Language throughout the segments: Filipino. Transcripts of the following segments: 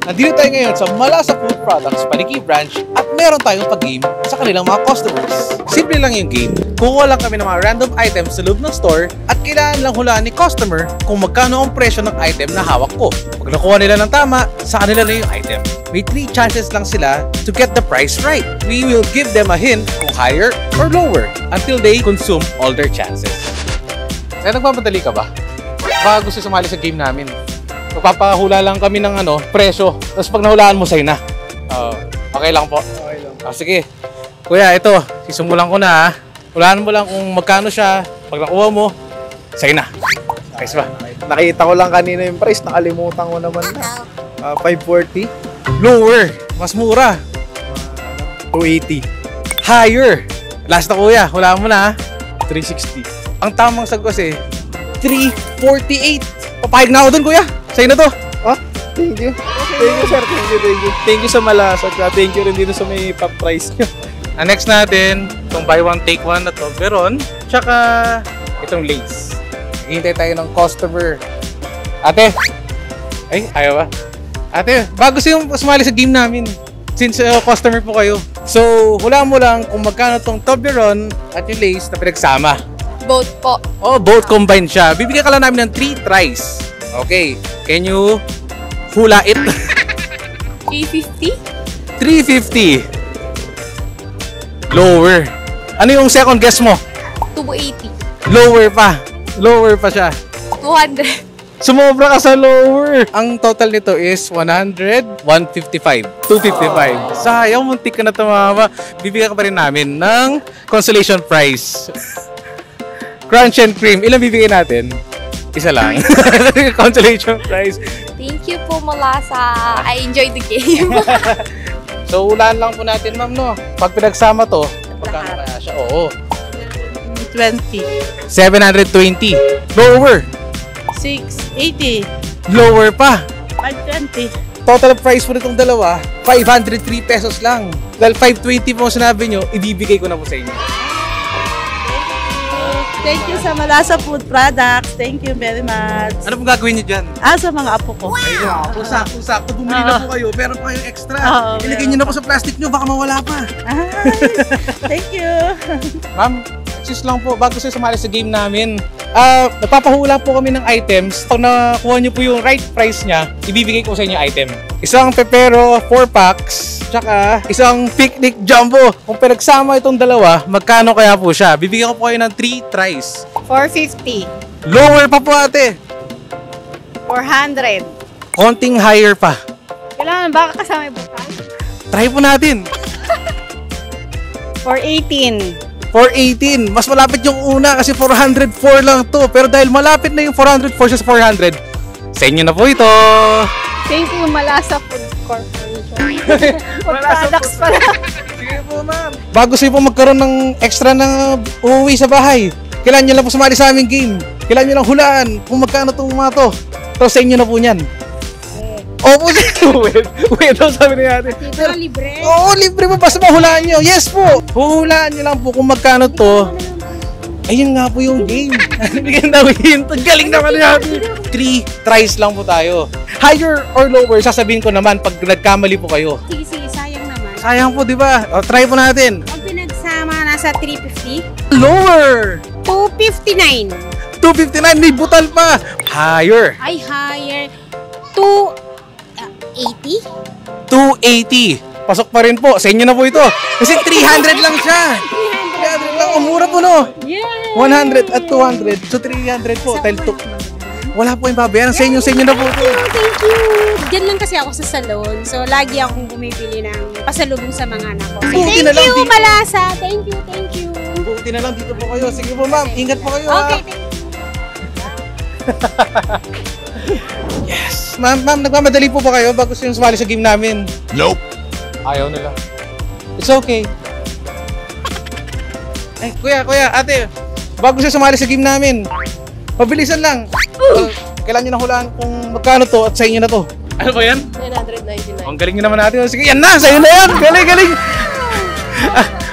Nandito tayo ngayon sa Malasa Food Products Paniki Branch at meron tayong pag-game sa kanilang mga customers. Simple lang yung game. Kukuha lang kami ng mga random items sa loob ng store at kailangan lang hulaan ni customer kung magkano ang presyo ng item na hawak ko. Pag nakuha nila ng tama, sa kanila na yung item. May 3 chances lang sila to get the price right. We will give them a hint kung higher or lower until they consume all their chances. Kaya nagmamadali ka ba? Baka gusto sumali sa game namin. Magpapahula lang kami ng presyo. Tapos pag nahulaan mo, sa'yo na. Okay lang po. Okay lang. Sige. Kuya, ito. Sisimulan ko na ha. Hulaan mo lang kung magkano siya. Pag nakuha mo, sa'yo na. Ayos ba? Nakita ko lang kanina yung price. Nakalimutan ko naman na. 540. Lower. Mas mura. 280. Higher. Last na kuya. Hulaan mo na ha. 360. Ang tamang sagot kasi, 348. Papayag na ako dun kuya. Sa'yo na to. Ah, thank you. Thank you, sir. Thank you, thank you. Thank you sa Malasa. Thank you rin dito sa may top price nyo. Ang next natin, itong buy one take one na Toblerone, tsaka itong Lay's. Hihintay tayo ng customer. Ate! Ay, ayaw ba? Ate, bago sumali sa game namin. Since customer po kayo. So, hulaan mo lang kung magkano itong Toblerone at yung Lay's na pinagsama. Both po. Oh, both combined siya. Bibigyan ka lang namin ng 3 tries. Okay. Can you hula it? 350? 350. Lower. Ano yung second guess mo? 280. Lower pa. Lower pa siya. 200. Sumobra ka sa lower. Ang total nito is 100, 155, 255. Sayang, muntik ka na tumama. Bibigyan ka pa rin namin ng consolation prize. Crunch and cream. Ilan bibigyan natin? Isa lang. Consolation prize. Thank you po, Malasa. I enjoyed the game. So, hulaan lang po natin, ma'am, no? Pag pinagsama to, magkano kaya siya? Oo. 20. 720. Lower. 680. Lower pa. 520. Total price po nitong dalawa, 503 pesos lang. Dahil 520 po sinabi nyo, ibibigay ko na po sa inyo. Thank you sa Malasa Food Products. Thank you very much. Ano pong gagawin nyo dyan? Sa mga apo ko. Ayun, sakto. Bumili na po kayo, pero pa kayong extra. Ilagay nyo na po sa plastic nyo, baka mawala pa. Thank you. Ma'am, excuse lang po, bago siya sumali sa game namin, nagpapahula po kami ng items. Pag nakuha nyo po yung right price niya, ibibigay ko sa inyo item. Isang pepero, 4 packs, tsaka isang picnic jumbo. Kung pinagsama itong dalawa, magkano kaya po siya? Bibigyan ko po kayo ng 3 tries. 450. Lower pa po ate. 400. Konting higher pa. Kailangan ba kasama yung bukas? Try po natin. 418. 418. Mas malapit yung una kasi 404 lang to. Pero dahil malapit na yung 404 siya sa 400, sa inyo na po ito. Thank you, Malasa Food Corporation. Food products pala. Sige po, ma'am. Bago siya po magkaroon ng extra na uuwi sa bahay, kailangan nyo lang po sumali sa aming game. Kailangan nyo lang hulaan kung magkano itong mga to. Tapos sa inyo na po niyan. Opo, wait daw sabi niya natin. Pero libre? Oo, libre po. Basta mahulaan nyo. Yes po. Huhulaan nyo lang po kung magkano to. Ayun nga po yung game. Bigyan daw hint. Galing naman natin. 3 tries lang po tayo. Higher or lower, sasabihin ko naman pag nagkamali po kayo. Sige, sayang naman. Sayang po, di ba? O, try po natin. Pag pinagsama, nasa 350. Lower! 259. 259, may butal pa. Higher. Ay, higher. 280. 280. Pasok pa rin po. Sa inyo na po ito. Kasi 300 lang siya. 300 lang. Ang mura po, no? Yeah. 100 at 200. So, 300 po. Dahil wala po yung babayaran. Sa inyo na po ito. Thank you. Diyan lang kasi ako sa salon. So, lagi akong bumibili ng pasalubong sa mga anak ko. So, Buti na thank lang you, dito. Malasa. Thank you. Buti na lang dito po kayo. Sige po, ma'am. Ingat po kayo. Okay, thank you. Yes. Ma'am, nagmamadali po ba kayo bago siya sumali sa game namin? Nope. Ayaw nila. It's okay. Ay, kuya, ate. Bago siya sumali sa game namin. Mabilisan lang. Kailan nyo na hulaan kung magkano to at sa inyo na to. Ano ba yan? 999. Ang galing nyo naman natin. Sige, yan na! Sa'yo na yan! Galing!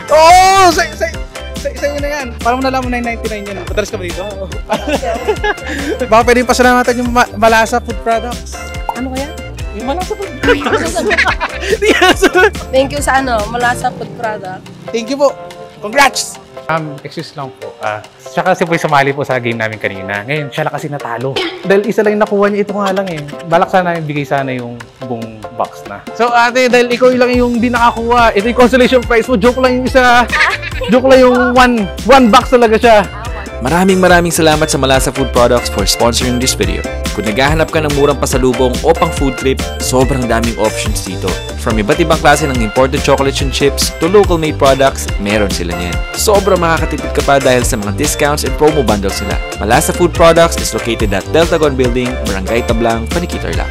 Oo! Sa'yo na yan. Parang mo nalaman na yung 99 yan. Padalas ka ba dito? Baka pwede pasalamatan yung Malasa Food Products. Ano kaya? Yung malasa po. Thank you sa Malasa Food Product. Thank you po. Congrats! Excuse lang po. Siya kasi po sumali po sa game namin kanina. Ngayon, siya lang kasi natalo. Dahil isa lang yung nakuha niya, ito nga lang eh. Balak sana yung bigay sana yung buong box na. So ate, dahil ikaw lang yung di nakakuha, ito yung consolation prize mo. Joke lang yung isa. Joke lang yung one box talaga siya. Maraming salamat sa Malasa Food Products for sponsoring this video. Kung naghahanap ka ng murang pasalubong o pang food trip, sobrang daming options dito. From iba't ibang klase ng imported chocolates and chips to local made products, meron sila niyan. Sobrang makakatipid ka pa dahil sa mga discounts and promo bundles sila. Malasa Food Products is located at Deltagon Building, Barangay Tablang, Paniquito, Tarlac.